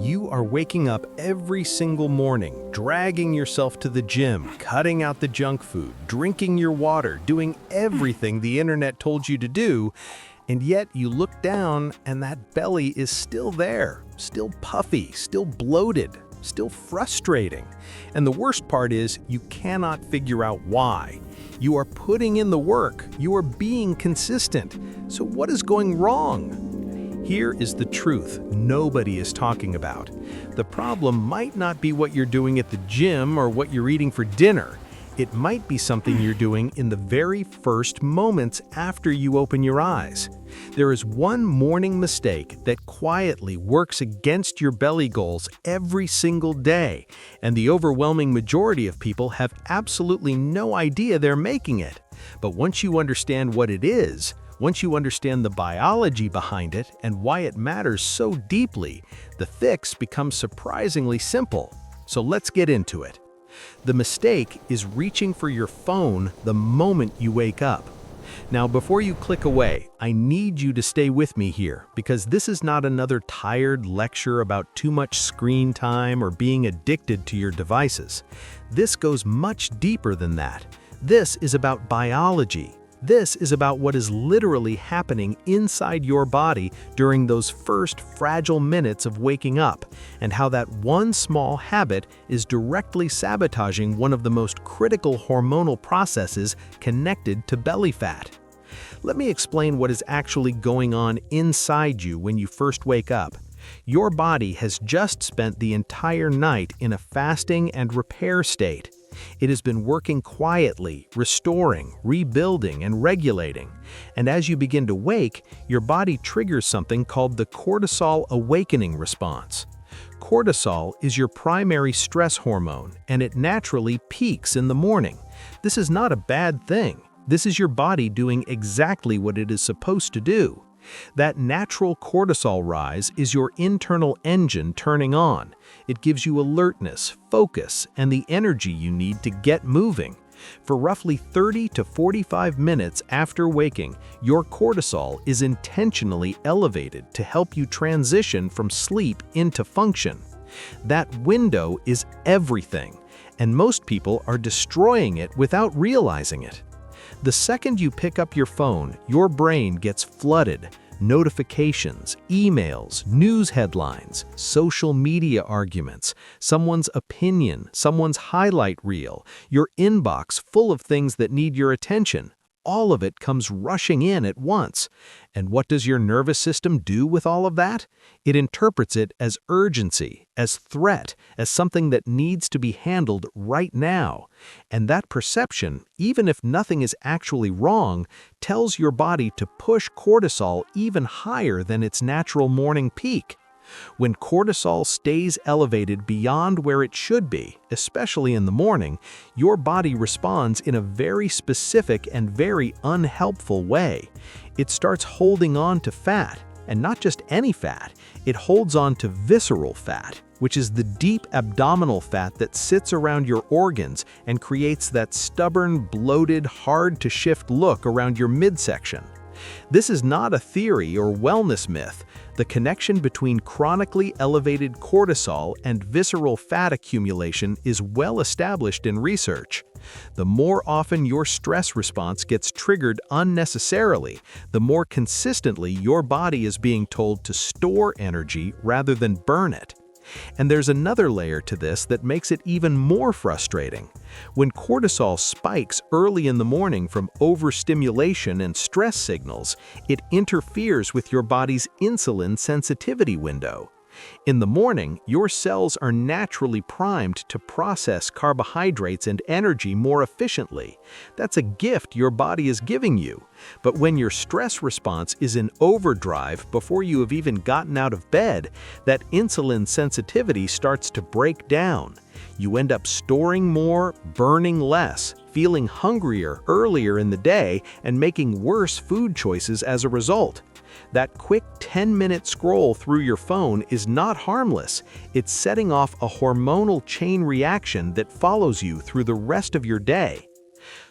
You are waking up every single morning, dragging yourself to the gym, cutting out the junk food, drinking your water, doing everything the internet told you to do, and yet you look down and that belly is still there, still puffy, still bloated, still frustrating. And the worst part is you cannot figure out why. You are putting in the work, you are being consistent. So what is going wrong? Here is the truth nobody is talking about. The problem might not be what you're doing at the gym or what you're eating for dinner. It might be something you're doing in the very first moments after you open your eyes. There is one morning mistake that quietly works against your belly goals every single day, and the overwhelming majority of people have absolutely no idea they're making it. But once you understand what it is, once you understand the biology behind it and why it matters so deeply, the fix becomes surprisingly simple. So let's get into it. The mistake is reaching for your phone the moment you wake up. Now, before you click away, I need you to stay with me here because this is not another tired lecture about too much screen time or being addicted to your devices. This goes much deeper than that. This is about biology. This is about what is literally happening inside your body during those first fragile minutes of waking up, and how that one small habit is directly sabotaging one of the most critical hormonal processes connected to belly fat. Let me explain what is actually going on inside you when you first wake up. Your body has just spent the entire night in a fasting and repair state. It has been working quietly, restoring, rebuilding, and regulating. And as you begin to wake, your body triggers something called the cortisol awakening response. Cortisol is your primary stress hormone, and it naturally peaks in the morning. This is not a bad thing. This is your body doing exactly what it is supposed to do. That natural cortisol rise is your internal engine turning on. It gives you alertness, focus, and the energy you need to get moving. For roughly 30 to 45 minutes after waking, your cortisol is intentionally elevated to help you transition from sleep into function. That window is everything, and most people are destroying it without realizing it. The second you pick up your phone, your brain gets flooded. Notifications, emails, news headlines, social media arguments, someone's opinion, someone's highlight reel, your inbox full of things that need your attention. All of it comes rushing in at once. And what does your nervous system do with all of that? It interprets it as urgency, as threat, as something that needs to be handled right now. And that perception, even if nothing is actually wrong, tells your body to push cortisol even higher than its natural morning peak. When cortisol stays elevated beyond where it should be, especially in the morning, your body responds in a very specific and very unhelpful way. It starts holding on to fat, and not just any fat. It holds on to visceral fat, which is the deep abdominal fat that sits around your organs and creates that stubborn, bloated, hard-to-shift look around your midsection. This is not a theory or wellness myth. The connection between chronically elevated cortisol and visceral fat accumulation is well established in research. The more often your stress response gets triggered unnecessarily, the more consistently your body is being told to store energy rather than burn it. And there's another layer to this that makes it even more frustrating. When cortisol spikes early in the morning from overstimulation and stress signals, it interferes with your body's insulin sensitivity window. In the morning, your cells are naturally primed to process carbohydrates and energy more efficiently. That's a gift your body is giving you. But when your stress response is in overdrive before you have even gotten out of bed, that insulin sensitivity starts to break down. You end up storing more, burning less, feeling hungrier earlier in the day, and making worse food choices as a result. That quick 10-minute scroll through your phone is not harmless. It's setting off a hormonal chain reaction that follows you through the rest of your day.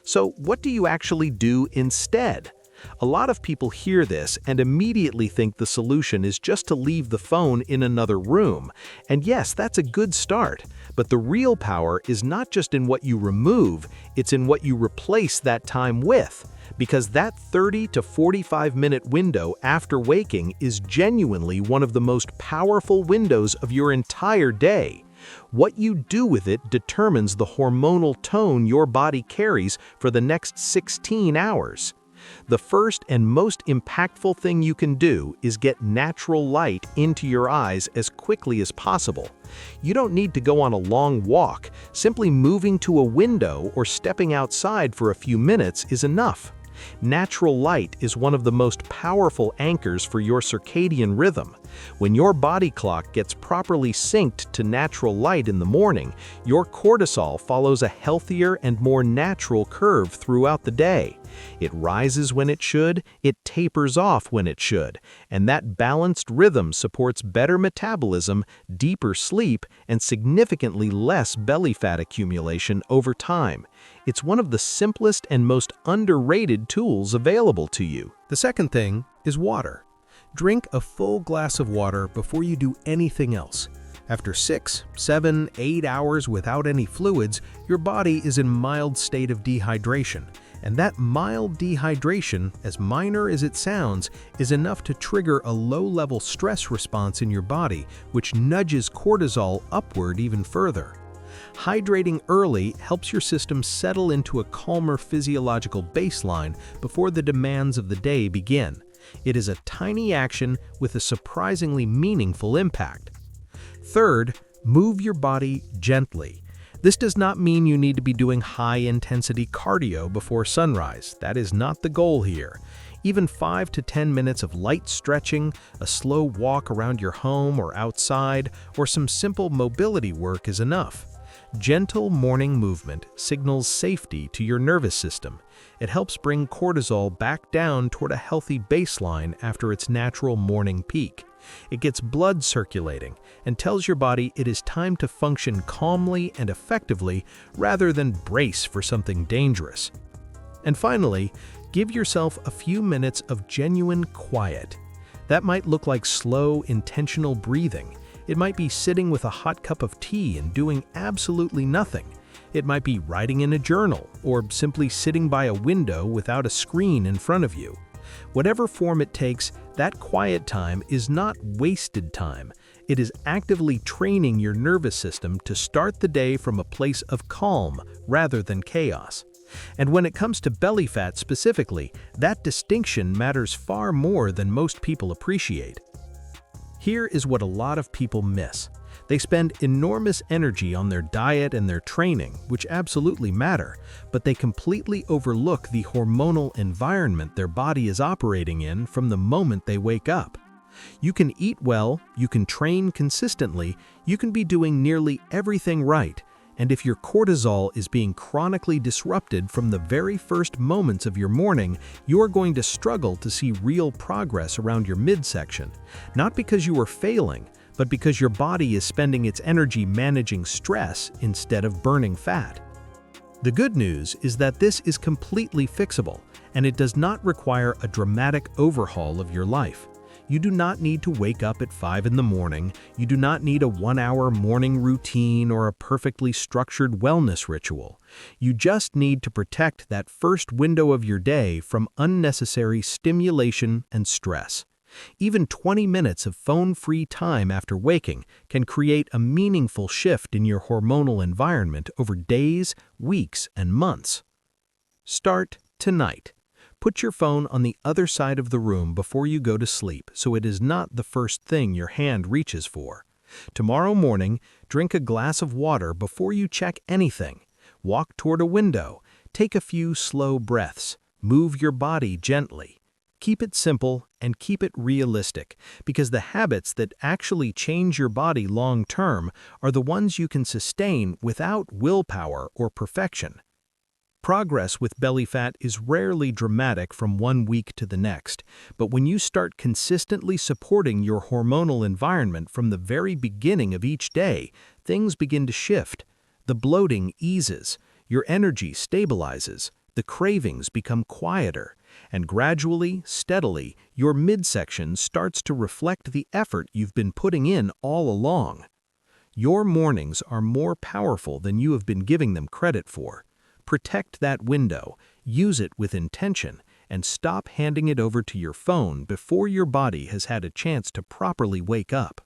So what do you actually do instead? A lot of people hear this and immediately think the solution is just to leave the phone in another room. And yes, that's a good start. But the real power is not just in what you remove, it's in what you replace that time with. Because that 30 to 45-minute window after waking is genuinely one of the most powerful windows of your entire day. What you do with it determines the hormonal tone your body carries for the next 16 hours. The first and most impactful thing you can do is get natural light into your eyes as quickly as possible. You don't need to go on a long walk. Simply moving to a window or stepping outside for a few minutes is enough. Natural light is one of the most powerful anchors for your circadian rhythm. When your body clock gets properly synced to natural light in the morning, your cortisol follows a healthier and more natural curve throughout the day. It rises when it should, it tapers off when it should, and that balanced rhythm supports better metabolism, deeper sleep, and significantly less belly fat accumulation over time. It's one of the simplest and most underrated tools available to you. The second thing is water. Drink a full glass of water before you do anything else. After 6, 7, 8 hours without any fluids, your body is in mild state of dehydration. And that mild dehydration, as minor as it sounds, is enough to trigger a low-level stress response in your body, which nudges cortisol upward even further. Hydrating early helps your system settle into a calmer physiological baseline before the demands of the day begin. It is a tiny action with a surprisingly meaningful impact. Third, move your body gently. This does not mean you need to be doing high-intensity cardio before sunrise. That is not the goal here. Even 5 to 10 minutes of light stretching, a slow walk around your home or outside, or some simple mobility work is enough. Gentle morning movement signals safety to your nervous system. It helps bring cortisol back down toward a healthy baseline after its natural morning peak. It gets blood circulating and tells your body it is time to function calmly and effectively rather than brace for something dangerous. And finally, give yourself a few minutes of genuine quiet. That might look like slow, intentional breathing. It might be sitting with a hot cup of tea and doing absolutely nothing. It might be writing in a journal or simply sitting by a window without a screen in front of you. Whatever form it takes, that quiet time is not wasted time. It is actively training your nervous system to start the day from a place of calm rather than chaos. And when it comes to belly fat specifically, that distinction matters far more than most people appreciate. Here is what a lot of people miss. They spend enormous energy on their diet and their training, which absolutely matter, but they completely overlook the hormonal environment their body is operating in from the moment they wake up. You can eat well, you can train consistently, you can be doing nearly everything right, and if your cortisol is being chronically disrupted from the very first moments of your morning, you are going to struggle to see real progress around your midsection, not because you are failing, but because your body is spending its energy managing stress instead of burning fat. The good news is that this is completely fixable, and it does not require a dramatic overhaul of your life. You do not need to wake up at 5 in the morning, you do not need a 1-hour morning routine or a perfectly structured wellness ritual. You just need to protect that first window of your day from unnecessary stimulation and stress. Even 20 minutes of phone-free time after waking can create a meaningful shift in your hormonal environment over days, weeks, and months. Start tonight. Put your phone on the other side of the room before you go to sleep so it is not the first thing your hand reaches for. Tomorrow morning, drink a glass of water before you check anything. Walk toward a window. Take a few slow breaths. Move your body gently. Keep it simple and keep it realistic, because the habits that actually change your body long-term are the ones you can sustain without willpower or perfection. Progress with belly fat is rarely dramatic from one week to the next, but when you start consistently supporting your hormonal environment from the very beginning of each day, things begin to shift. The bloating eases, your energy stabilizes, the cravings become quieter, And gradually, steadily, your midsection starts to reflect the effort you've been putting in all along. Your mornings are more powerful than you have been giving them credit for. Protect that window, use it with intention, and stop handing it over to your phone before your body has had a chance to properly wake up.